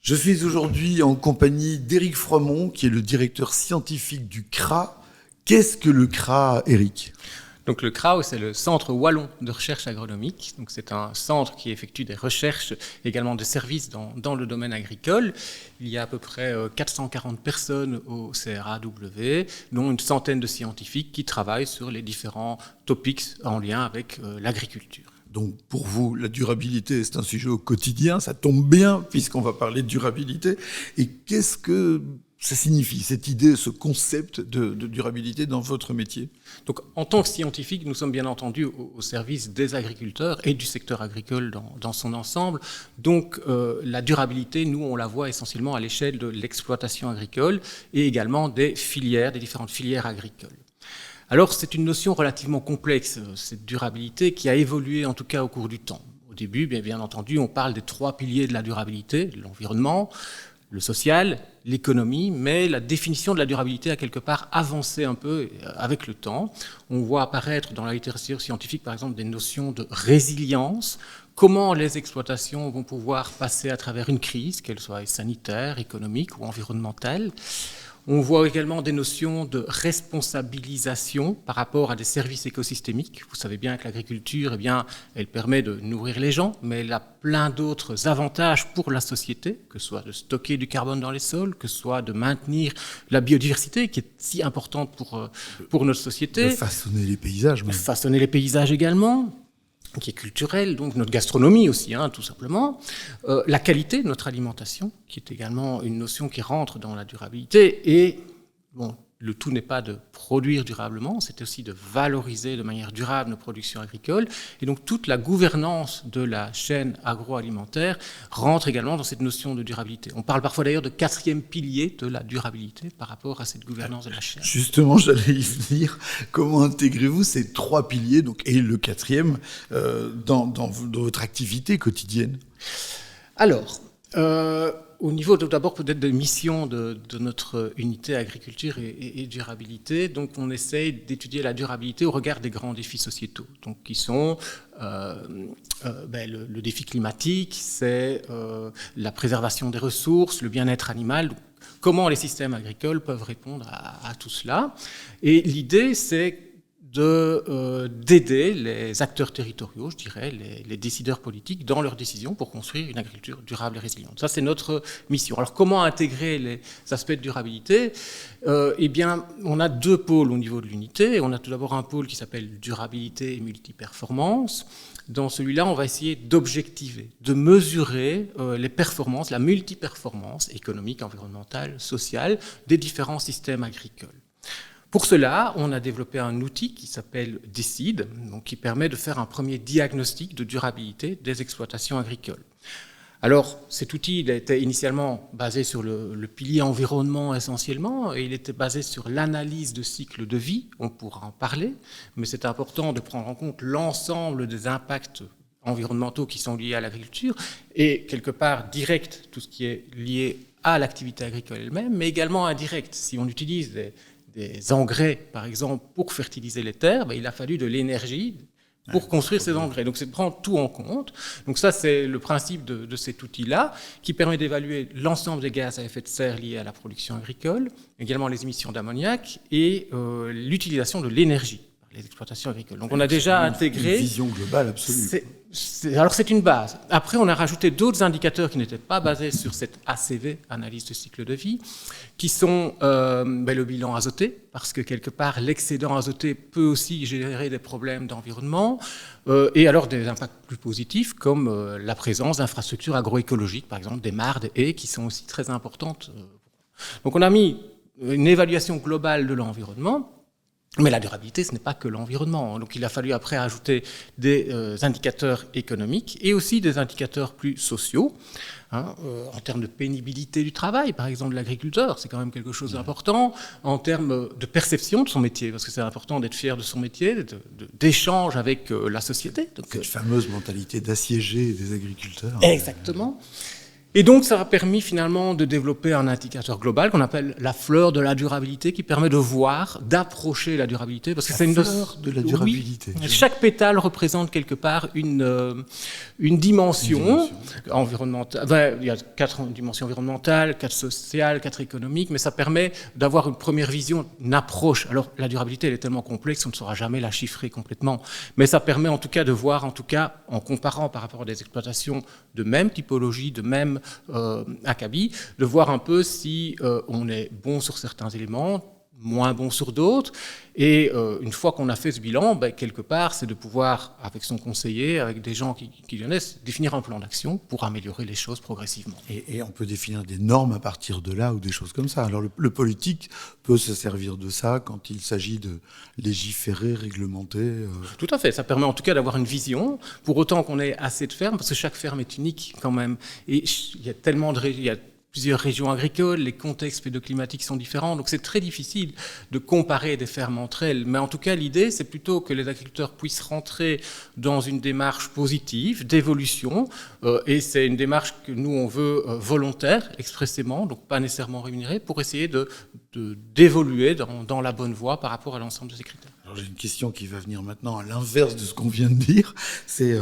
Je suis aujourd'hui en compagnie d'Éric Froment, qui est le directeur scientifique du CRA. Qu'est-ce que le CRA, Éric ? Donc le CRA, c'est le Centre Wallon de recherche agronomique. Donc c'est un centre qui effectue des recherches, également des services dans le domaine agricole. Il y a à peu près 440 personnes au CRAW, dont une centaine de scientifiques qui travaillent sur les différents topics en lien avec l'agriculture. Donc pour vous, la durabilité, c'est un sujet au quotidien, ça tombe bien puisqu'on va parler de durabilité. Et qu'est-ce que ça signifie, cette idée, ce concept de durabilité dans votre métier ? Donc, en tant que scientifique, nous sommes bien entendu au service des agriculteurs et du secteur agricole dans son ensemble. Donc, la durabilité, nous, on la voit essentiellement à l'échelle de l'exploitation agricole et également des différentes filières agricoles. Alors, c'est une notion relativement complexe, cette durabilité, qui a évolué en tout cas au cours du temps. Au début, bien entendu, on parle des 3 piliers de la durabilité, l'environnement, le social, l'économie, mais la définition de la durabilité a quelque part avancé un peu avec le temps. On voit apparaître dans la littérature scientifique, par exemple, des notions de résilience, comment les exploitations vont pouvoir passer à travers une crise, qu'elle soit sanitaire, économique ou environnementale. On voit également des notions de responsabilisation par rapport à des services écosystémiques. Vous savez bien que l'agriculture, elle permet de nourrir les gens, mais elle a plein d'autres avantages pour la société, que ce soit de stocker du carbone dans les sols, que ce soit de maintenir la biodiversité, qui est si importante pour notre société. De façonner les paysages. De façonner les paysages également, qui est culturelle, donc notre gastronomie aussi, tout simplement. La qualité de notre alimentation, qui est également une notion qui rentre dans la durabilité. Et bon, le tout n'est pas de produire durablement, c'est aussi de valoriser de manière durable nos productions agricoles. Et donc toute la gouvernance de la chaîne agroalimentaire rentre également dans cette notion de durabilité. On parle parfois d'ailleurs de 4e pilier de la durabilité par rapport à cette gouvernance de la chaîne. Justement, j'allais y venir. Comment intégrez-vous ces 3 piliers, donc, et le 4e, dans votre activité quotidienne ? Alors, au niveau d'abord peut-être des missions de notre unité agriculture et durabilité, donc on essaye d'étudier la durabilité au regard des grands défis sociétaux, donc qui sont le défi climatique, c'est la préservation des ressources, le bien-être animal. Donc, comment les systèmes agricoles peuvent répondre à tout cela. Et l'idée, c'est d'aider les acteurs territoriaux, je dirais, les décideurs politiques dans leurs décisions pour construire une agriculture durable et résiliente. Ça, c'est notre mission. Alors, comment intégrer les aspects de durabilité ? On a 2 pôles au niveau de l'unité. On a tout d'abord un pôle qui s'appelle durabilité et multiperformance. Dans celui-là, on va essayer d'objectiver, de mesurer les performances, la multiperformance économique, environnementale, sociale des différents systèmes agricoles. Pour cela, on a développé un outil qui s'appelle DECIDE, donc qui permet de faire un premier diagnostic de durabilité des exploitations agricoles. Alors, cet outil il était initialement basé sur le pilier environnement essentiellement, et il était basé sur l'analyse de cycle de vie, on pourra en parler, mais c'est important de prendre en compte l'ensemble des impacts environnementaux qui sont liés à l'agriculture, et quelque part direct, tout ce qui est lié à l'activité agricole elle-même, mais également indirect. Si on utilise des engrais, par exemple, pour fertiliser les terres, il a fallu de l'énergie pour construire ces engrais. Donc, c'est de prendre tout en compte. Donc, ça, c'est le principe de cet outil-là, qui permet d'évaluer l'ensemble des gaz à effet de serre liés à la production agricole, également les émissions d'ammoniac et l'utilisation de l'énergie par les exploitations agricoles. Donc, on a déjà intégré... Une vision globale absolue. Alors, c'est une base. Après, on a rajouté d'autres indicateurs qui n'étaient pas basés sur cette ACV, analyse de cycle de vie, qui sont le bilan azoté, parce que quelque part, l'excédent azoté peut aussi générer des problèmes d'environnement, et alors des impacts plus positifs, comme la présence d'infrastructures agroécologiques, par exemple des mares, des haies, qui sont aussi très importantes. Donc, on a mis une évaluation globale de l'environnement. Mais la durabilité, ce n'est pas que l'environnement. Donc il a fallu après ajouter des indicateurs économiques et aussi des indicateurs plus sociaux, en termes de pénibilité du travail, par exemple de l'agriculteur, c'est quand même quelque chose d'important, en termes de perception de son métier, parce que c'est important d'être fier de son métier, d'échange avec la société. Donc, cette fameuse mentalité d'assiéger des agriculteurs. Exactement. Et donc, ça a permis finalement de développer un indicateur global qu'on appelle la fleur de la durabilité, qui permet de voir, d'approcher la durabilité. Parce que c'est une fleur de la durabilité. Oui. Chaque pétale représente quelque part une dimension environnementale. Enfin, il y a 4 dimensions environnementales, 4 sociales, 4 économiques, mais ça permet d'avoir une première vision, une approche. Alors, la durabilité, elle est tellement complexe, on ne saura jamais la chiffrer complètement. Mais ça permet en tout cas de voir, en tout cas, en comparant par rapport à des exploitations de même typologie, de même acabit, de voir un peu si on est bon sur certains éléments, moins bon sur d'autres. Et une fois qu'on a fait ce bilan, quelque part, c'est de pouvoir, avec son conseiller, avec des gens qui connaissent, définir un plan d'action pour améliorer les choses progressivement. Et on peut définir des normes à partir de là ou des choses comme ça. Alors le politique peut se servir de ça quand il s'agit de légiférer, réglementer. Tout à fait. Ça permet en tout cas d'avoir une vision, pour autant qu'on ait assez de fermes, parce que chaque ferme est unique quand même. Et il y a tellement de il y a plusieurs régions agricoles, les contextes pédoclimatiques sont différents, donc c'est très difficile de comparer des fermes entre elles. Mais en tout cas, l'idée, c'est plutôt que les agriculteurs puissent rentrer dans une démarche positive, d'évolution, et c'est une démarche que nous, on veut volontaire, expressément, donc pas nécessairement rémunérée, pour essayer d'évoluer dans la bonne voie par rapport à l'ensemble de ces critères. Alors j'ai une question qui va venir maintenant à l'inverse de ce qu'on vient de dire, c'est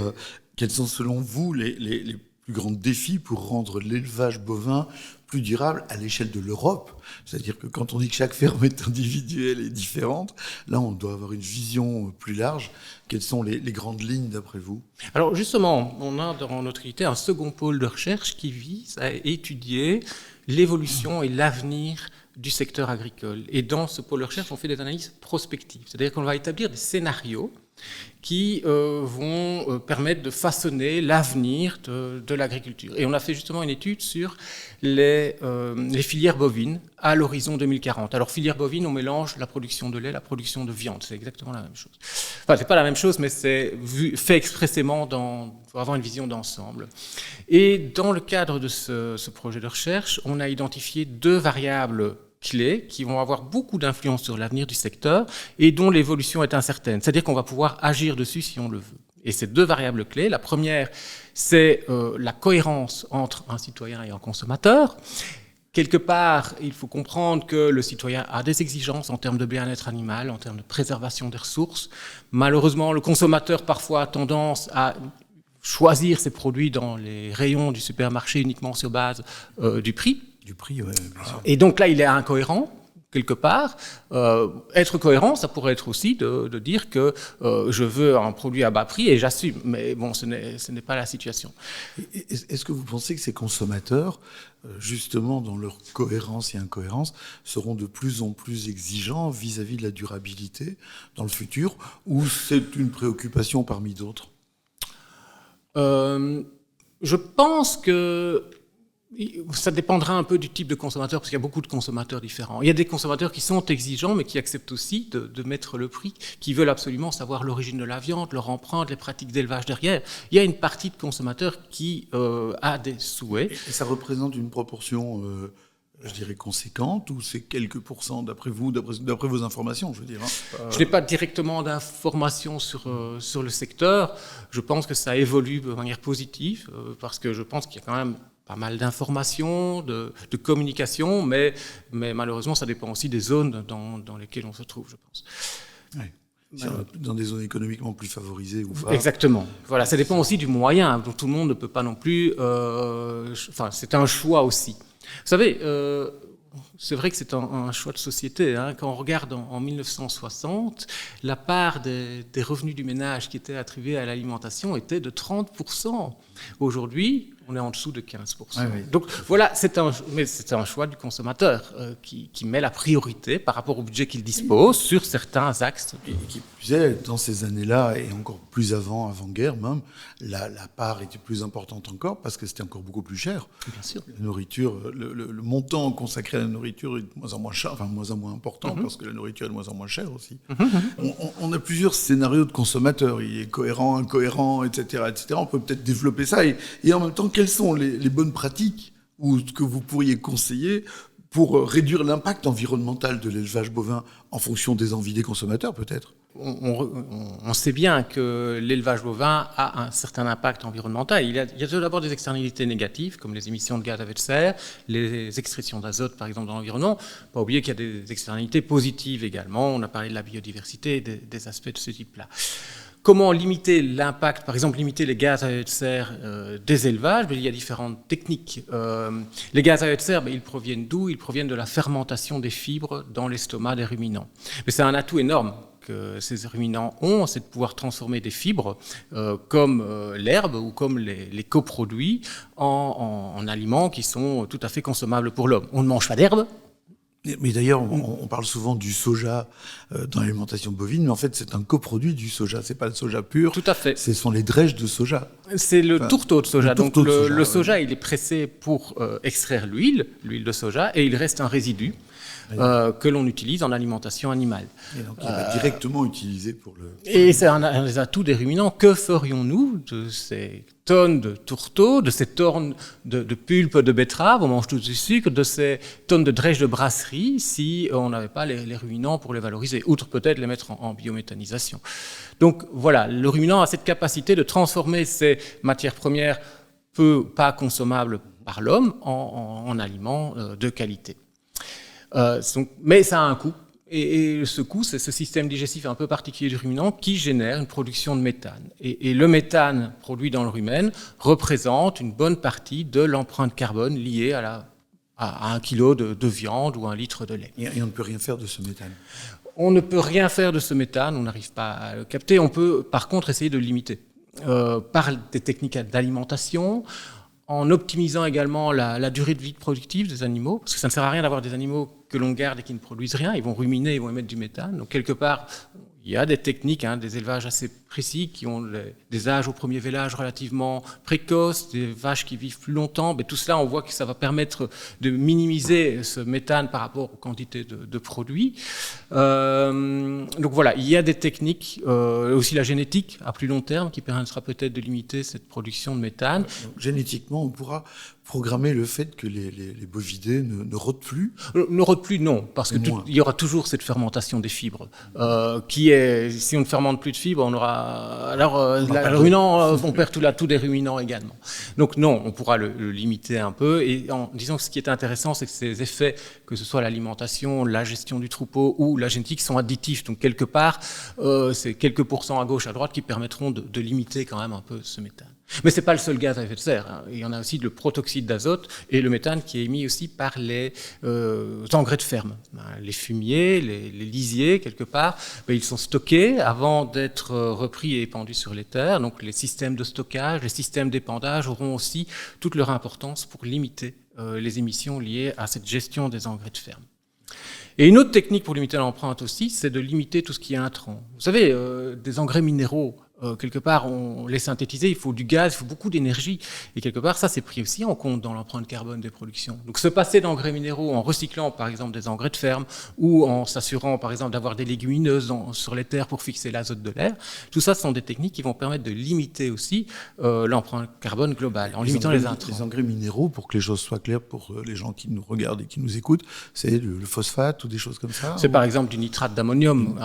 quels sont selon vous les plus grands défis pour rendre l'élevage bovin plus durable à l'échelle de l'Europe. C'est-à-dire que quand on dit que chaque ferme est individuelle et différente, là on doit avoir une vision plus large. Quelles sont les grandes lignes d'après vous ? Alors justement, on a dans notre unité un second pôle de recherche qui vise à étudier l'évolution et l'avenir du secteur agricole. Et dans ce pôle de recherche, on fait des analyses prospectives. C'est-à-dire qu'on va établir des scénarios qui vont permettre de façonner l'avenir de l'agriculture. Et on a fait justement une étude sur les filières bovines à l'horizon 2040. Alors, filière bovine, on mélange la production de lait, la production de viande. C'est exactement la même chose. Enfin, c'est pas la même chose, mais c'est fait expressément pour avoir une vision d'ensemble. Et dans le cadre de ce projet de recherche, on a identifié 2 variables clés qui vont avoir beaucoup d'influence sur l'avenir du secteur et dont l'évolution est incertaine. C'est-à-dire qu'on va pouvoir agir dessus si on le veut. Et ces 2 variables clés, la première, c'est la cohérence entre un citoyen et un consommateur. Quelque part, il faut comprendre que le citoyen a des exigences en termes de bien-être animal, en termes de préservation des ressources. Malheureusement, le consommateur parfois a tendance à choisir ses produits dans les rayons du supermarché uniquement sur base du prix. Du prix, ouais, bien sûr. Et donc là, il est incohérent, quelque part. Être cohérent, ça pourrait être aussi de dire que je veux un produit à bas prix et j'assume. Mais bon, ce n'est pas la situation. Est-ce que vous pensez que ces consommateurs, justement, dans leur cohérence et incohérence, seront de plus en plus exigeants vis-à-vis de la durabilité dans le futur, ou c'est une préoccupation parmi d'autres ? Je pense que ça dépendra un peu du type de consommateur, parce qu'il y a beaucoup de consommateurs différents. Il y a des consommateurs qui sont exigeants, mais qui acceptent aussi de mettre le prix, qui veulent absolument savoir l'origine de la viande, leur empreinte, les pratiques d'élevage derrière. Il y a une partie de consommateurs qui a des souhaits. Et ça représente une proportion, je dirais, conséquente, ou c'est quelques pourcents d'après vous, d'après vos informations, je veux dire, hein. Je n'ai pas directement d'informations sur le secteur. Je pense que ça évolue de manière positive, parce que je pense qu'il y a quand même pas mal d'informations, de communication, mais malheureusement, ça dépend aussi des zones dans lesquelles on se trouve, je pense. Oui. Dans des zones économiquement plus favorisées ou pas. Exactement. Voilà, ça dépend aussi du moyen. Donc, tout le monde ne peut pas non plus... c'est un choix aussi. Vous savez, c'est vrai que c'est un choix de société. Hein. Quand on regarde en 1960, la part des revenus du ménage qui étaient attribués à l'alimentation était de 30%. Aujourd'hui, on est en dessous de 15%. Oui. Donc voilà, c'est un choix du consommateur qui met la priorité par rapport au budget qu'il dispose sur certains axes. Et qui plus est, dans ces années-là, et encore plus avant-guerre même, la part était plus importante encore parce que c'était encore beaucoup plus cher. Bien sûr. La nourriture, le montant consacré à la nourriture est de moins en moins cher, enfin de moins en moins important parce que la nourriture est de moins en moins chère aussi. On a plusieurs scénarios de consommateurs. Il est cohérent, incohérent, etc., etc. On peut peut-être développer ça. Et en même temps, quelles sont les bonnes pratiques ou ce que vous pourriez conseiller pour réduire l'impact environnemental de l'élevage bovin en fonction des envies des consommateurs, peut-être ? on sait bien que l'élevage bovin a un certain impact environnemental. Il y a tout d'abord des externalités négatives, comme les émissions de gaz à effet de serre, les excrétions d'azote, par exemple, dans l'environnement. Pas oublier qu'il y a des externalités positives également. On a parlé de la biodiversité et des aspects de ce type-là. Comment limiter l'impact, par exemple limiter les gaz à effet de serre des élevages? Il y a différentes techniques. Les gaz à effet de serre, ils proviennent d'où? Ils proviennent de la fermentation des fibres dans l'estomac des ruminants. Mais c'est un atout énorme que ces ruminants ont, c'est de pouvoir transformer des fibres comme l'herbe ou comme les coproduits en aliments qui sont tout à fait consommables pour l'homme. On ne mange pas d'herbe. Mais d'ailleurs, on parle souvent du soja dans l'alimentation bovine, mais en fait, c'est un coproduit du soja. C'est pas le soja pur. Tout à fait. Ce sont les drèches de soja. C'est le tourteau de soja. Donc le soja, ouais. il est pressé pour extraire l'huile de soja, et il reste un résidu que l'on utilise en alimentation animale. Et donc, il va directement utilisé pour le... Et c'est un des atouts des ruminants. Que ferions-nous de ces tonnes de tourteaux, de ces tonnes de pulpe de betterave, on mange tout du sucre, de ces tonnes de drèches de brasserie, si on n'avait pas les ruminants pour les valoriser, outre peut-être les mettre en biométhanisation. Donc voilà, le ruminant a cette capacité de transformer ces matières premières peu pas consommables par l'homme en aliments de qualité. Mais ça a un coût. Et ce coût, c'est ce système digestif un peu particulier du ruminant qui génère une production de méthane. Et le méthane produit dans le rumen représente une bonne partie de l'empreinte carbone liée à 1 kilo de viande ou 1 litre de lait. Et on ne peut rien faire de ce méthane. On ne peut rien faire de ce méthane, on n'arrive pas à le capter. On peut par contre essayer de le limiter par des techniques d'alimentation, en optimisant également la durée de vie productive des animaux, parce que ça ne sert à rien d'avoir des animaux que l'on garde et qui ne produisent rien, ils vont ruminer, ils vont émettre du méthane. Donc quelque part, il y a des techniques, des élevages assez précis qui ont des âges au premier vélage relativement précoces, des vaches qui vivent plus longtemps. Mais tout cela, on voit que ça va permettre de minimiser ce méthane par rapport aux quantités de produits. Donc voilà, il y a des techniques, aussi la génétique à plus long terme, qui permettra peut-être de limiter cette production de méthane. Donc, génétiquement, on pourra programmer le fait que les bovidés ne rôdent plus? Ne rôdent plus, non, parce qu'il y aura toujours cette fermentation des fibres, qui est, si on ne fermente plus de fibres, on aura, le ruminant, on perd tout l'atout des ruminants également. Donc non, on pourra le limiter un peu, et en disant que ce qui est intéressant, c'est que ces effets, que ce soit l'alimentation, la gestion du troupeau ou la génétique, sont additifs. Donc quelque part, c'est quelques pourcents à gauche, à droite qui permettront de limiter quand même un peu ce méthane. Mais ce n'est pas le seul gaz à effet de serre. Il y en a aussi le protoxyde d'azote et le méthane qui est émis aussi par les engrais de ferme. Les fumiers, les lisiers, quelque part, ils sont stockés avant d'être repris et épandus sur les terres. Donc les systèmes de stockage, les systèmes d'épandage auront aussi toute leur importance pour limiter les émissions liées à cette gestion des engrais de ferme. Et une autre technique pour limiter l'empreinte aussi, c'est de limiter tout ce qui est intrant. Vous savez, des engrais minéraux, quelque part, on les synthétiser, il faut du gaz, il faut beaucoup d'énergie. Et quelque part, ça, c'est pris aussi en compte dans l'empreinte carbone des productions. Donc, se passer d'engrais minéraux en recyclant, par exemple, des engrais de ferme ou en s'assurant, par exemple, d'avoir des légumineuses sur les terres pour fixer l'azote de l'air, tout ça, ce sont des techniques qui vont permettre de limiter aussi l'empreinte carbone globale, en limitant les intrants. Les engrais minéraux, pour que les choses soient claires pour les gens qui nous regardent et qui nous écoutent, c'est le phosphate ou des choses comme ça? C'est par exemple du nitrate d'ammonium,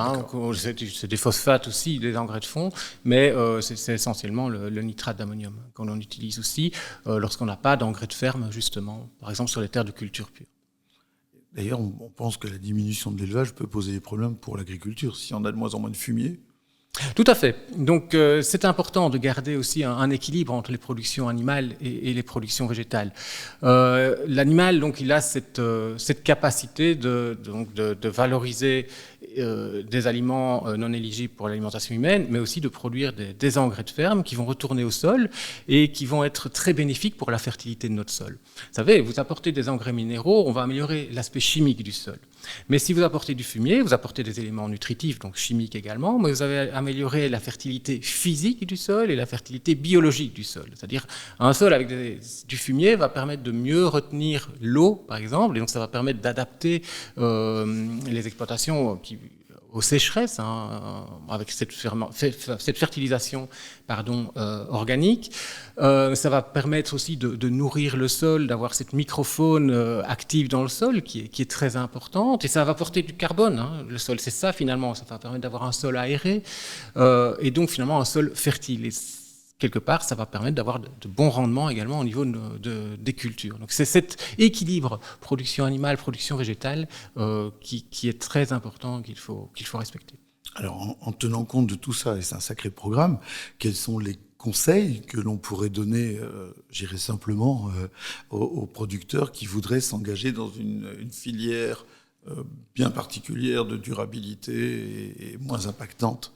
c'est des phosphates aussi, des engrais de fond, mais c'est essentiellement le nitrate d'ammonium qu'on en utilise aussi lorsqu'on n'a pas d'engrais de ferme, justement, par exemple sur les terres de culture pure. D'ailleurs, on pense que la diminution de l'élevage peut poser des problèmes pour l'agriculture, si on a de moins en moins de fumier. Tout à fait. Donc c'est important de garder aussi un équilibre entre les productions animales et les productions végétales. L'animal, donc, il a cette capacité de valoriser des aliments non éligibles pour l'alimentation humaine, mais aussi de produire des engrais de ferme qui vont retourner au sol et qui vont être très bénéfiques pour la fertilité de notre sol. Vous savez, vous apportez des engrais minéraux, on va améliorer l'aspect chimique du sol. Mais si vous apportez du fumier, vous apportez des éléments nutritifs, donc chimiques également, mais vous avez amélioré la fertilité physique du sol et la fertilité biologique du sol. C'est-à-dire, un sol avec du fumier va permettre de mieux retenir l'eau, par exemple, et donc ça va permettre d'adapter les exploitations aux sécheresses, avec cette fertilisation organique. Ça va permettre aussi de nourrir le sol, d'avoir cette microfaune active dans le sol qui est très importante. Et ça va apporter du carbone, le sol. C'est ça finalement, ça va permettre d'avoir un sol aéré et donc finalement un sol fertile. Et quelque part, ça va permettre d'avoir de bons rendements également au niveau des cultures. Donc c'est cet équilibre production animale, production végétale qui est très important, qu'il faut respecter. Alors, en tenant compte de tout ça, et c'est un sacré programme, quels sont les conseils que l'on pourrait donner, j'irais simplement, aux producteurs qui voudraient s'engager dans une filière bien particulière de durabilité et moins impactante?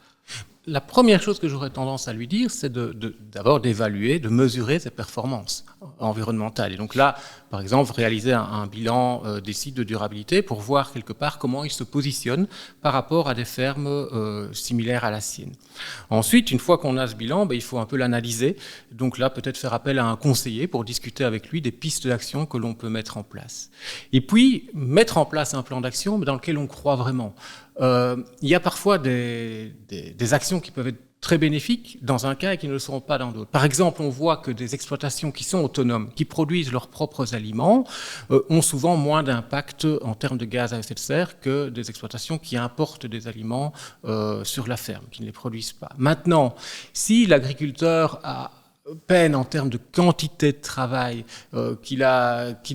La première chose que j'aurais tendance à lui dire, c'est d'abord d'évaluer, de mesurer ses performances environnementales. Et donc là, par exemple, réaliser un bilan des sites de durabilité pour voir quelque part comment ils se positionnent par rapport à des fermes similaires à la sienne. Ensuite, une fois qu'on a ce bilan, il faut un peu l'analyser. Donc là, peut-être faire appel à un conseiller pour discuter avec lui des pistes d'action que l'on peut mettre en place. Et puis, mettre en place un plan d'action dans lequel on croit vraiment. Il y a parfois des actions qui peuvent être très bénéfiques dans un cas et qui ne le seront pas dans d'autres. Par exemple, on voit que des exploitations qui sont autonomes, qui produisent leurs propres aliments, ont souvent moins d'impact en termes de gaz à effet de serre que des exploitations qui importent des aliments sur la ferme, qui ne les produisent pas. Maintenant, si l'agriculteur peine en termes de quantité de travail, qu'il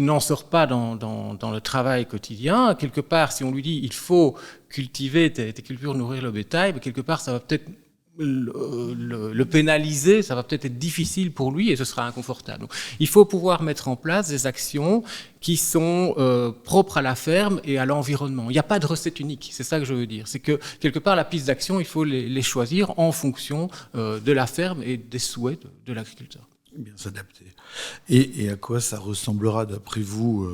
n'en sort pas dans le travail quotidien, quelque part, si on lui dit il faut cultiver tes cultures, nourrir le bétail, quelque part, ça va peut-être le pénaliser, ça va peut-être être difficile pour lui et ce sera inconfortable. Donc, il faut pouvoir mettre en place des actions qui sont propres à la ferme et à l'environnement. Il n'y a pas de recette unique, c'est ça que je veux dire. C'est que, quelque part, la piste d'action, il faut les choisir en fonction de la ferme et des souhaits de l'agriculteur. Bien s'adapter. Et à quoi ça ressemblera, d'après vous,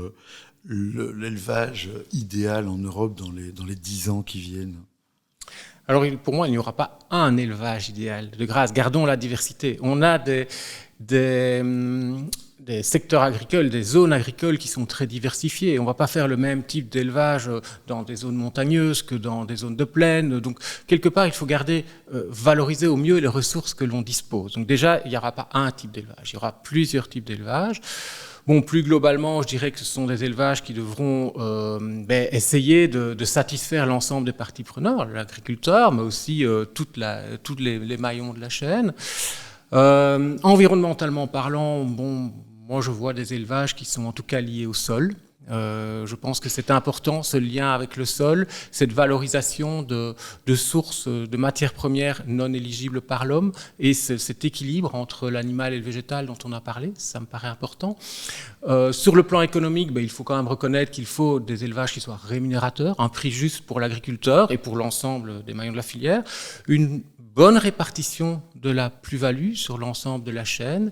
l'élevage idéal en Europe dans les 10 ans qui viennent? Alors, pour moi, il n'y aura pas un élevage idéal. De grâce, gardons la diversité. On a des secteurs agricoles, des zones agricoles qui sont très diversifiées. On ne va pas faire le même type d'élevage dans des zones montagneuses que dans des zones de plaine. Donc, quelque part, il faut valoriser au mieux les ressources que l'on dispose. Donc déjà, il n'y aura pas un type d'élevage. Il y aura plusieurs types d'élevage. Bon, plus globalement, je dirais que ce sont des élevages qui devront essayer de satisfaire l'ensemble des parties prenantes, l'agriculteur, mais aussi tous les maillons de la chaîne. Environnementalement parlant, moi je vois des élevages qui sont en tout cas liés au sol. Je pense que c'est important, ce lien avec le sol, cette valorisation de sources de matières premières non éligibles par l'homme et cet équilibre entre l'animal et le végétal dont on a parlé, ça me paraît important. Sur le plan économique, il faut quand même reconnaître qu'il faut des élevages qui soient rémunérateurs, un prix juste pour l'agriculteur et pour l'ensemble des maillons de la filière, une bonne répartition de la plus-value sur l'ensemble de la chaîne.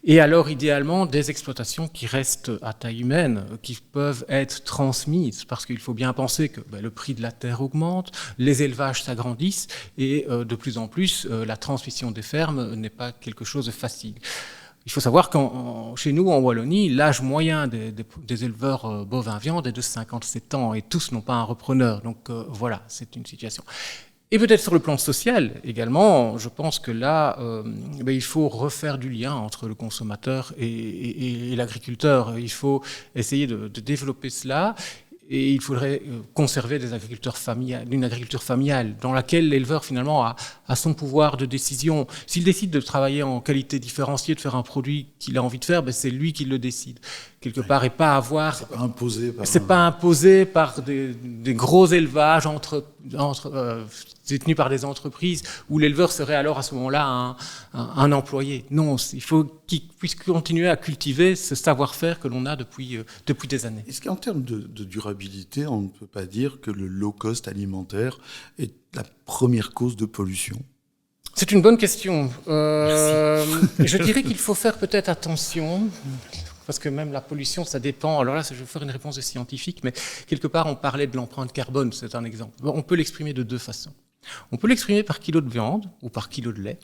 Et alors, idéalement, des exploitations qui restent à taille humaine, qui peuvent être transmises, parce qu'il faut bien penser que le prix de la terre augmente, les élevages s'agrandissent, et de plus en plus, la transmission des fermes n'est pas quelque chose de facile. Il faut savoir que chez nous, en Wallonie, l'âge moyen des éleveurs bovins viande est de 57 ans, et tous n'ont pas un repreneur. Donc voilà, c'est une situation. Et peut-être sur le plan social également, je pense que là, il faut refaire du lien entre le consommateur et l'agriculteur. Il faut essayer de développer cela. Et il faudrait conserver une agriculture familiale dans laquelle l'éleveur finalement a son pouvoir de décision. S'il décide de travailler en qualité différenciée, de faire un produit qu'il a envie de faire, c'est lui qui le décide quelque part et pas avoir. C'est pas imposé par des gros élevages détenus par des entreprises où l'éleveur serait alors à ce moment-là un employé. Non, il faut qu'il puisse continuer à cultiver ce savoir-faire que l'on a depuis des années. Est-ce qu'en termes de durabilité, on ne peut pas dire que le low-cost alimentaire est la première cause de pollution ? C'est une bonne question. Je dirais qu'il faut faire peut-être attention. Parce que même la pollution, ça dépend. Alors là, je vais faire une réponse de scientifique, mais quelque part, on parlait de l'empreinte carbone, c'est un exemple. On peut l'exprimer de deux façons. On peut l'exprimer par kilo de viande ou par kilo de lait.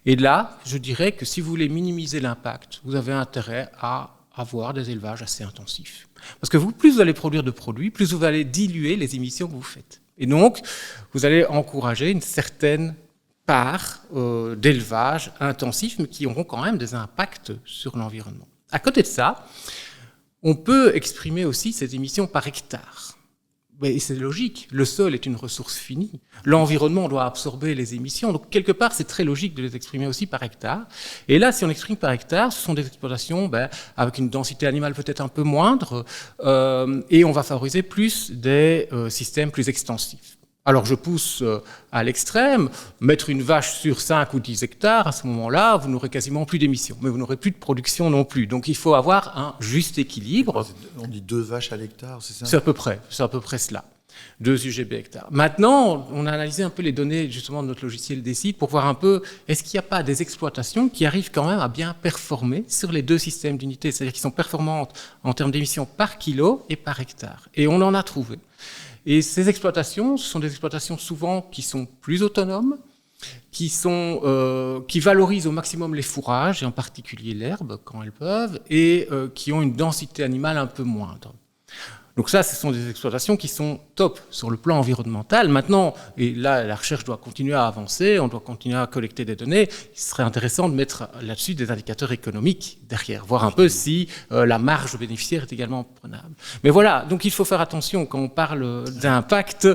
Et là, je dirais que si vous voulez minimiser l'impact, vous avez intérêt à avoir des élevages assez intensifs. Parce que plus vous allez produire de produits, plus vous allez diluer les émissions que vous faites. Et donc, vous allez encourager une certaine part d'élevage intensif, mais qui auront quand même des impacts sur l'environnement. À côté de ça, on peut exprimer aussi ces émissions par hectare. Et c'est logique, le sol est une ressource finie, l'environnement doit absorber les émissions, donc quelque part c'est très logique de les exprimer aussi par hectare. Et là, si on exprime par hectare, ce sont des exploitations avec une densité animale peut-être un peu moindre, et on va favoriser plus des systèmes plus extensifs. Alors je pousse à l'extrême, mettre une vache sur 5 ou 10 hectares, à ce moment-là, vous n'aurez quasiment plus d'émissions, mais vous n'aurez plus de production non plus. Donc il faut avoir un juste équilibre. On dit 2 vaches à l'hectare, c'est ça? C'est à peu près cela. 2 UGB hectares. Maintenant, on a analysé un peu les données justement de notre logiciel Décide pour voir un peu est-ce qu'il n'y a pas des exploitations qui arrivent quand même à bien performer sur les 2 systèmes d'unités, c'est-à-dire qui sont performantes en termes d'émissions par kilo et par hectare. Et on en a trouvé. Et ces exploitations, ce sont des exploitations souvent qui sont plus autonomes, qui valorisent au maximum les fourrages, et en particulier l'herbe quand elles peuvent, et qui ont une densité animale un peu moindre. Donc ça, ce sont des exploitations qui sont top sur le plan environnemental. Maintenant, et là, la recherche doit continuer à avancer, on doit continuer à collecter des données. Il serait intéressant de mettre là-dessus des indicateurs économiques derrière, voir un peu si la marge bénéficiaire est également prenable. Mais voilà, donc il faut faire attention quand on parle d'impact.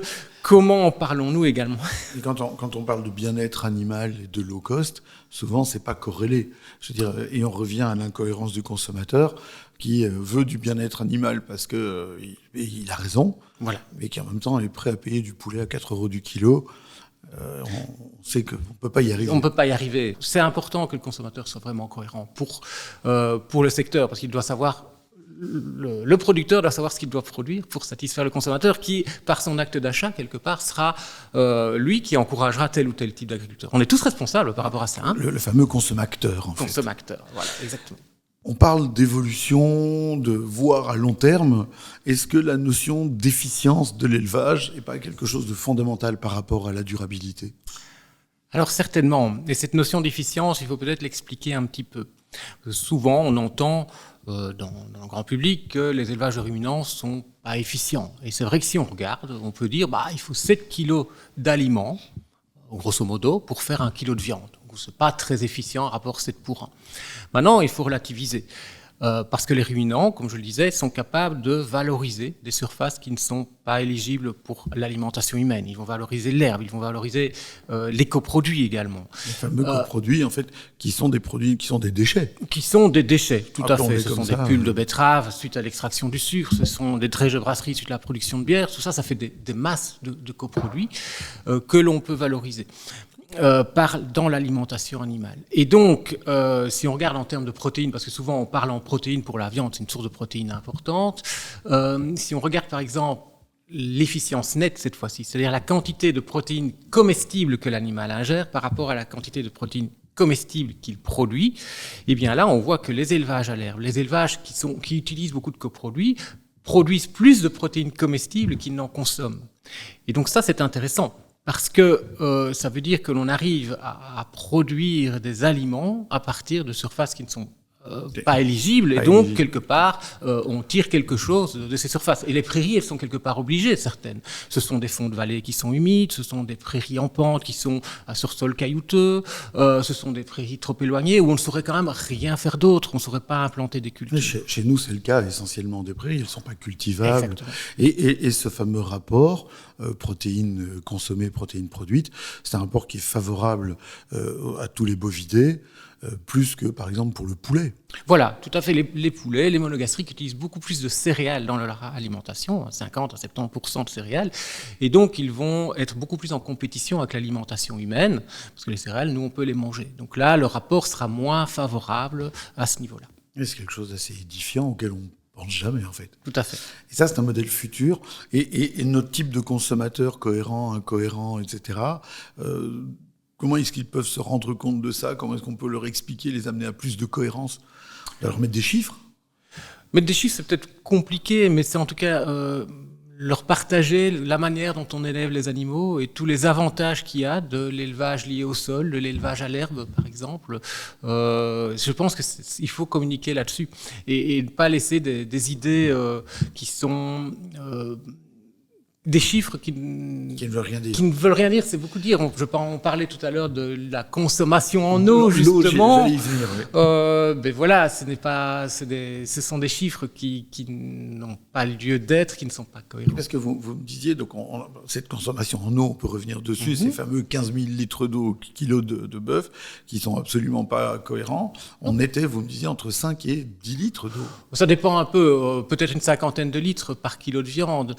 Comment en parlons-nous également? Et quand on parle de bien-être animal et de low cost, souvent c'est pas corrélé. Je veux dire, et on revient à l'incohérence du consommateur qui veut du bien-être animal parce que il a raison, voilà, mais qui en même temps est prêt à payer du poulet à 4 € du kilo. On sait qu'on ne peut pas y arriver. On ne peut pas y arriver. C'est important que le consommateur soit vraiment cohérent pour le secteur, parce qu'il doit savoir. Le producteur doit savoir ce qu'il doit produire pour satisfaire le consommateur qui, par son acte d'achat, quelque part, sera lui qui encouragera tel ou tel type d'agriculteur. On est tous responsables par rapport à ça. Hein, le fameux consommateur, en fait. Consommateur, voilà, exactement. On parle d'évolution, de voir à long terme. Est-ce que la notion d'efficience de l'élevage n'est pas quelque chose de fondamental par rapport à la durabilité? Alors certainement. Et cette notion d'efficience, il faut peut-être l'expliquer un petit peu. Souvent, on entend dans le grand public que les élevages de ruminants sont pas efficients. Et c'est vrai que si on regarde, on peut dire il faut 7 kilos d'aliments, grosso modo, pour faire 1 kilo de viande. Donc c'est pas très efficient, rapport 7 pour 1. Maintenant, il faut relativiser. Parce que les ruminants, comme je le disais, sont capables de valoriser des surfaces qui ne sont pas éligibles pour l'alimentation humaine. Ils vont valoriser l'herbe, ils vont valoriser les coproduits également. Les fameux coproduits, en fait, qui sont des produits, qui sont des déchets. Qui sont des déchets, tout à fait. Ce sont des pulls de betterave suite à l'extraction du sucre, ce sont des drèches de brasserie suite à la production de bière. Tout ça, ça fait des masses de coproduits que l'on peut valoriser. Dans l'alimentation animale. Et donc, si on regarde en termes de protéines, parce que souvent on parle en protéines pour la viande, c'est une source de protéines importante, si on regarde par exemple l'efficience nette cette fois-ci, c'est-à-dire la quantité de protéines comestibles que l'animal ingère par rapport à la quantité de protéines comestibles qu'il produit, eh bien là on voit que les élevages à l'herbe, les élevages qui utilisent beaucoup de coproduits, produisent plus de protéines comestibles qu'ils n'en consomment. Et donc ça c'est intéressant. Parce que ça veut dire que l'on arrive à produire des aliments à partir de surfaces qui ne sont pas éligibles. Et donc, quelque part, on tire quelque chose de ces surfaces. Et les prairies, elles sont quelque part obligées, certaines. Ce sont des fonds de vallée qui sont humides, ce sont des prairies en pente qui sont sur sol caillouteux, ce sont des prairies trop éloignées où on ne saurait quand même rien faire d'autre, on ne saurait pas implanter des cultures. Chez nous, c'est le cas essentiellement des prairies, elles ne sont pas cultivables. Et ce fameux rapport protéines consommées, protéines produites, c'est un rapport qui est favorable à tous les bovidés, plus que par exemple pour le poulet. Voilà, tout à fait. Les poulets, les monogastriques utilisent beaucoup plus de céréales dans leur alimentation, 50 à 70% de céréales, et donc ils vont être beaucoup plus en compétition avec l'alimentation humaine, parce que les céréales, nous, on peut les manger. Donc là, le rapport sera moins favorable à ce niveau-là. Et c'est quelque chose d'assez édifiant auquel on pense jamais, en fait. Tout à fait. Et ça, c'est un modèle futur. Et notre type de consommateur cohérent, incohérent, etc., comment est-ce qu'ils peuvent se rendre compte de ça? Comment est-ce qu'on peut leur expliquer, les amener à plus de cohérence? Leur mettre des chiffres? Mettre des chiffres, c'est peut-être compliqué, mais c'est en tout cas leur partager la manière dont on élève les animaux et tous les avantages qu'il y a de l'élevage lié au sol, de l'élevage à l'herbe, par exemple. Je pense qu'il faut communiquer là-dessus et ne pas laisser des idées qui sont des chiffres qui ne veulent rien dire. Qui ne veulent rien dire, c'est beaucoup dire. On parlait tout à l'heure de la consommation en eau, justement. J'allais y venir, oui. Ben voilà, ce sont des chiffres qui n'ont pas lieu d'être, qui ne sont pas cohérents. Parce que vous me disiez, donc cette consommation en eau, on peut revenir dessus, ces fameux 15 000 litres d'eau, kilos de bœuf, qui sont absolument pas cohérents. On était, vous me disiez, entre 5 et 10 litres d'eau. Ça dépend un peu, peut-être une cinquantaine de litres par kilo de viande.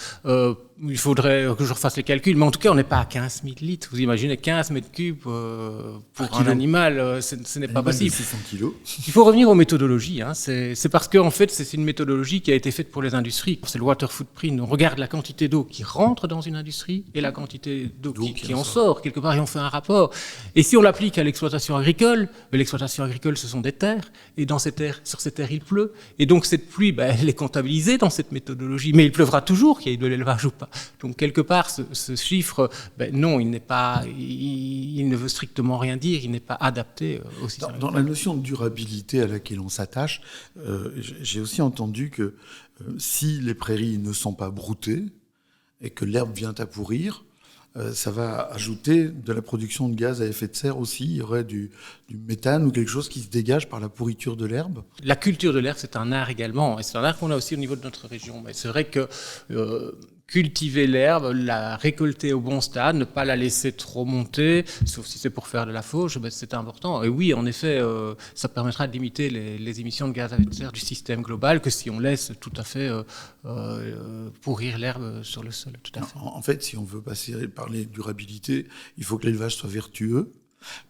Il faudrait que je refasse les calculs, mais en tout cas, on n'est pas à 15 000 litres. Vous imaginez 15 mètres cubes pour un animal, ce n'est pas possible. 600 kilos. Il faut revenir aux méthodologies. Hein. C'est parce qu'en fait, c'est une méthodologie qui a été faite pour les industries. C'est le water footprint. On regarde la quantité d'eau qui rentre dans une industrie et la quantité d'eau qui en sort. Quelque part, et on fait un rapport. Et si on l'applique à l'exploitation agricole, l'exploitation agricole, ce sont des terres. Et dans ces terres, sur ces terres, il pleut. Et donc, cette pluie, elle est comptabilisée dans cette méthodologie. Mais il pleuvra toujours, qu'il y ait de l'élevage ou pas. Donc, quelque part, ce chiffre, non, il ne veut strictement rien dire, il n'est pas adapté au système. Dans la notion de durabilité à laquelle on s'attache, j'ai aussi entendu que si les prairies ne sont pas broutées et que l'herbe vient à pourrir, ça va ajouter de la production de gaz à effet de serre aussi. Il y aurait du méthane ou quelque chose qui se dégage par la pourriture de l'herbe. La culture de l'herbe, c'est un art également. Et c'est un art qu'on a aussi au niveau de notre région. Mais c'est vrai que cultiver l'herbe, la récolter au bon stade, ne pas la laisser trop monter, sauf si c'est pour faire de la fauche, c'est important. Et oui, en effet, ça permettra de limiter les émissions de gaz à effet de serre du système global que si on laisse tout à fait pourrir l'herbe sur le sol. Tout à fait. En fait, si on veut parler de durabilité, il faut que l'élevage soit vertueux.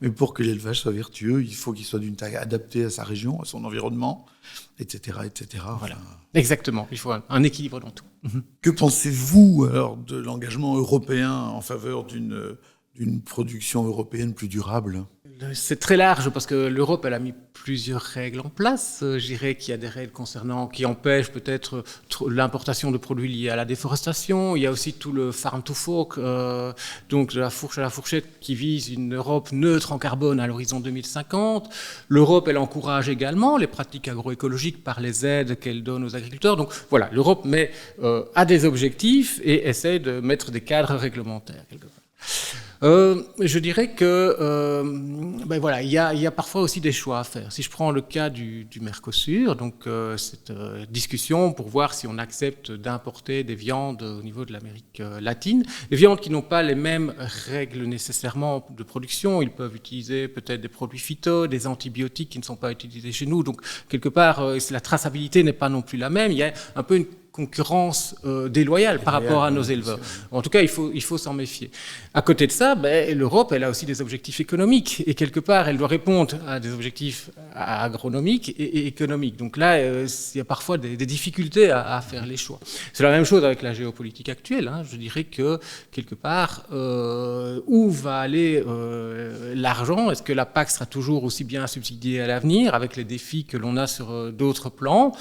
Mais pour que l'élevage soit vertueux, il faut qu'il soit d'une taille adaptée à sa région, à son environnement, etc., etc. Voilà. Exactement. Il faut un équilibre dans tout. Que pensez-vous alors de l'engagement européen en faveur d'une production européenne plus durable ? C'est très large parce que l'Europe, elle a mis plusieurs règles en place. Je dirais qu'il y a des règles qui empêchent peut-être l'importation de produits liés à la déforestation. Il y a aussi tout le farm to fork, donc de la fourche à la fourchette, qui vise une Europe neutre en carbone à l'horizon 2050. L'Europe, elle encourage également les pratiques agroécologiques par les aides qu'elle donne aux agriculteurs. Donc voilà, l'Europe a des objectifs et essaie de mettre des cadres réglementaires quelque part. Je dirais que voilà, il y a parfois aussi des choix à faire. Si je prends le cas du Mercosur, donc cette discussion pour voir si on accepte d'importer des viandes au niveau de l'Amérique latine, des viandes qui n'ont pas les mêmes règles nécessairement de production, ils peuvent utiliser peut-être des produits phyto, des antibiotiques qui ne sont pas utilisés chez nous. Donc quelque part, la traçabilité n'est pas non plus la même. Il y a un peu une concurrence déloyale par rapport à nos éleveurs. En tout cas, il faut s'en méfier. À côté de ça, l'Europe, elle a aussi des objectifs économiques. Et quelque part, elle doit répondre à des objectifs agronomiques et économiques. Donc là, il y a parfois des difficultés à faire les choix. C'est la même chose avec la géopolitique actuelle. Hein. Je dirais que, quelque part, où va aller l'argent ? Est-ce que la PAC sera toujours aussi bien subsidiée à l'avenir, avec les défis que l'on a sur d'autres plans ?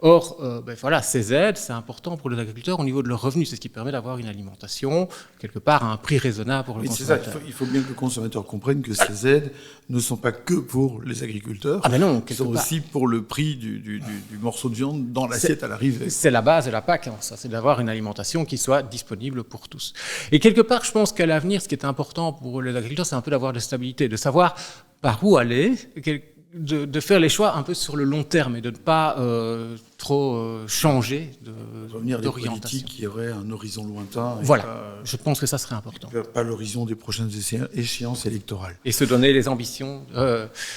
Or, voilà, ces aides, c'est important pour les agriculteurs au niveau de leurs revenus. C'est ce qui permet d'avoir une alimentation, quelque part, à un prix raisonnable pour le consommateur. C'est ça, il faut bien que le consommateur comprenne que ces aides ne sont pas que pour les agriculteurs. Ah ben non, elles sont aussi pour le prix du morceau de viande dans l'assiette à l'arrivée. C'est la base de la PAC, hein, ça, c'est d'avoir une alimentation qui soit disponible pour tous. Et quelque part, je pense qu'à l'avenir, ce qui est important pour les agriculteurs, c'est un peu d'avoir de stabilité, de savoir par où aller, de faire les choix un peu sur le long terme et de ne pas trop changer revenir des d'orientation. politiques qui auraient un horizon lointain. Voilà, je pense que ça serait important. Pas l'horizon des prochaines échéances électorales. Et se donner les ambitions,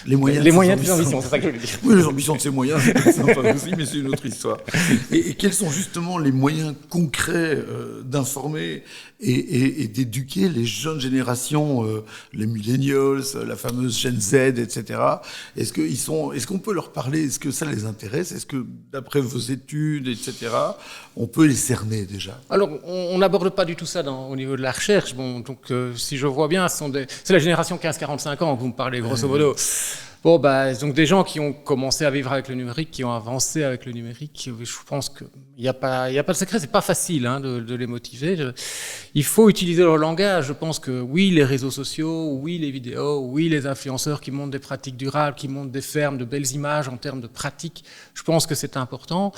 les moyens de ces ambitions, c'est ça que je veux dire. Oui, les ambitions de ces moyens, c'est sympa aussi, mais c'est une autre histoire. Et quels sont justement les moyens concrets d'informer et d'éduquer les jeunes générations, les millennials, la fameuse Gen Z, etc. Est-ce qu'on peut leur parler? Est-ce que ça les intéresse? Est-ce que, d'après vos études, etc., on peut les cerner déjà? Alors, on n'aborde pas du tout ça au niveau de la recherche. Bon, donc, si je vois bien, c'est la génération 15-45 ans que vous me parlez, grosso modo. Bon, donc des gens qui ont commencé à vivre avec le numérique, qui ont avancé avec le numérique, je pense qu'il n'y a pas de secret, c'est pas facile de les motiver. Il faut utiliser leur langage. Je pense que oui, les réseaux sociaux, oui, les vidéos, oui, les influenceurs qui montrent des pratiques durables, qui montrent des fermes, de belles images en termes de pratiques, je pense que c'est important.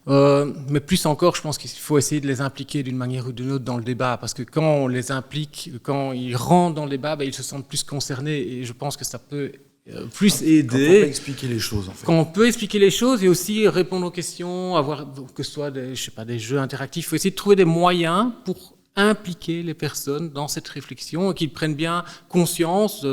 Mais plus encore, je pense qu'il faut essayer de les impliquer d'une manière ou d'une autre dans le débat, parce que quand on les implique, quand ils rentrent dans le débat, ils se sentent plus concernés, et je pense que ça peut plus aider. Quand on peut expliquer les choses, en fait. Quand on peut expliquer les choses et aussi répondre aux questions, avoir que ce soit des jeux interactifs, il faut essayer de trouver des moyens pour impliquer les personnes dans cette réflexion et qu'ils prennent bien conscience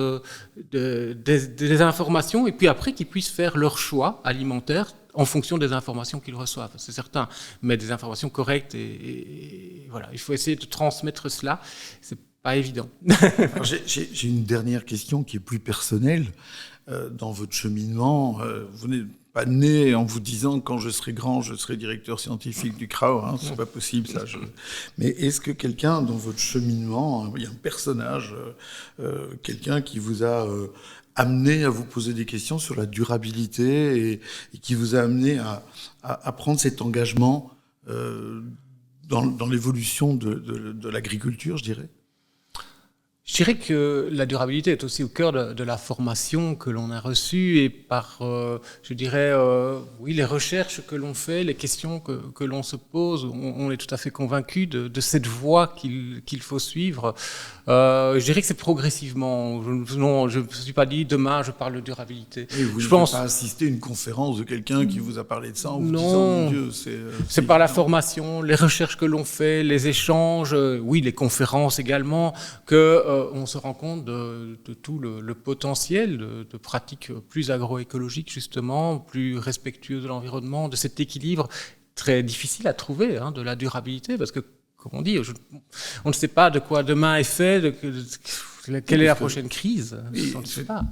des informations et puis après qu'ils puissent faire leur choix alimentaire en fonction des informations qu'ils reçoivent, c'est certain, mais des informations correctes et voilà, il faut essayer de transmettre cela, c'est pas évident. Alors, j'ai une dernière question qui est plus personnelle. Dans votre cheminement, vous n'êtes pas né en vous disant quand je serai grand, je serai directeur scientifique du CRAO. C'est pas possible ça. Mais est-ce que quelqu'un dans votre cheminement, il y a un personnage, quelqu'un qui vous a amené à vous poser des questions sur la durabilité et qui vous a amené à prendre cet engagement dans l'évolution de l'agriculture, je dirais? Je dirais que la durabilité est aussi au cœur de la formation que l'on a reçue et par, je dirais, oui, les recherches que l'on fait, les questions que l'on se pose, on est tout à fait convaincu de cette voie qu'il faut suivre. Je dirais que c'est progressivement. Je ne me suis pas dit demain je parle de durabilité. Et vous n'avez pas assisté à une conférence de quelqu'un qui vous a parlé de ça en vous disant mon Dieu, c'est par la formation, les recherches que l'on fait, les échanges, oui, les conférences également, que on se rend compte de tout le potentiel de pratiques plus agroécologiques justement, plus respectueuses de l'environnement, de cet équilibre très difficile à trouver de la durabilité, parce que comme on dit, on ne sait pas de quoi demain est fait, quelle est la prochaine crise, on ne sait pas.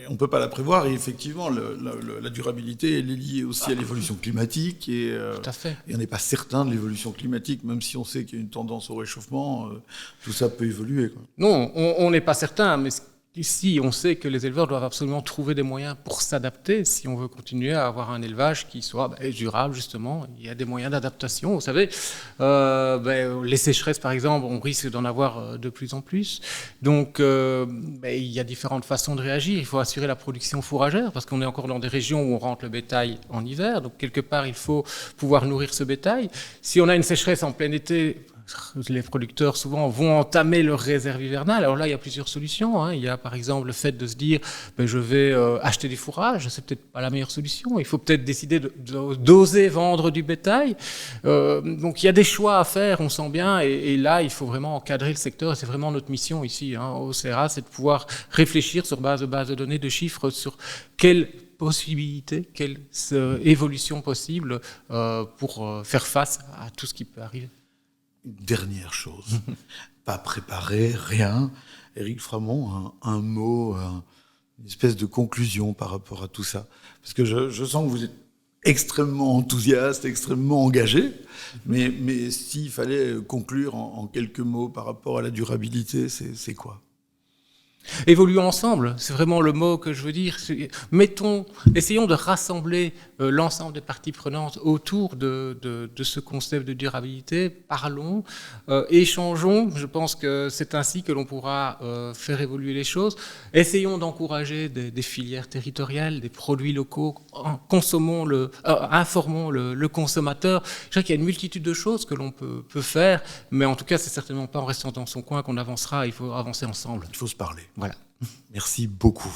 On ne peut pas la prévoir, et effectivement, la durabilité, elle est liée aussi à l'évolution climatique, et, tout à fait. Et on n'est pas certain de l'évolution climatique, même si on sait qu'il y a une tendance au réchauffement, tout ça peut évoluer, quoi. Non, on n'est pas certain, mais ici, on sait que les éleveurs doivent absolument trouver des moyens pour s'adapter si on veut continuer à avoir un élevage qui soit durable, justement. Il y a des moyens d'adaptation. Vous savez, les sécheresses, par exemple, on risque d'en avoir de plus en plus. Donc, il y a différentes façons de réagir. Il faut assurer la production fourragère parce qu'on est encore dans des régions où on rentre le bétail en hiver. Donc, quelque part, il faut pouvoir nourrir ce bétail. Si on a une sécheresse en plein été, les producteurs souvent vont entamer leur réserve hivernale. Alors là, il y a plusieurs solutions. Il y a par exemple le fait de se dire je vais acheter des fourrages, c'est peut-être pas la meilleure solution. Il faut peut-être décider d'oser vendre du bétail. Donc il y a des choix à faire, on sent bien, et là il faut vraiment encadrer le secteur. C'est vraiment notre mission ici au CRA, c'est de pouvoir réfléchir sur base de données, de chiffres sur quelles possibilités, quelle évolution possible pour faire face à tout ce qui peut arriver. Une dernière chose, pas préparé, rien. Éric Framont, un mot, une espèce de conclusion par rapport à tout ça. Parce que je sens que vous êtes extrêmement enthousiaste, extrêmement engagé, mais s'il fallait conclure en quelques mots par rapport à la durabilité, c'est quoi ? Évoluons ensemble, c'est vraiment le mot que je veux dire. Essayons de rassembler l'ensemble des parties prenantes autour de ce concept de durabilité. Parlons, échangeons. Je pense que c'est ainsi que l'on pourra faire évoluer les choses. Essayons d'encourager des filières territoriales, des produits locaux. Informons le consommateur. Je dirais qu'il y a une multitude de choses que l'on peut faire, mais en tout cas, c'est certainement pas en restant dans son coin qu'on avancera. Il faut avancer ensemble. Il faut se parler. Voilà. Merci beaucoup.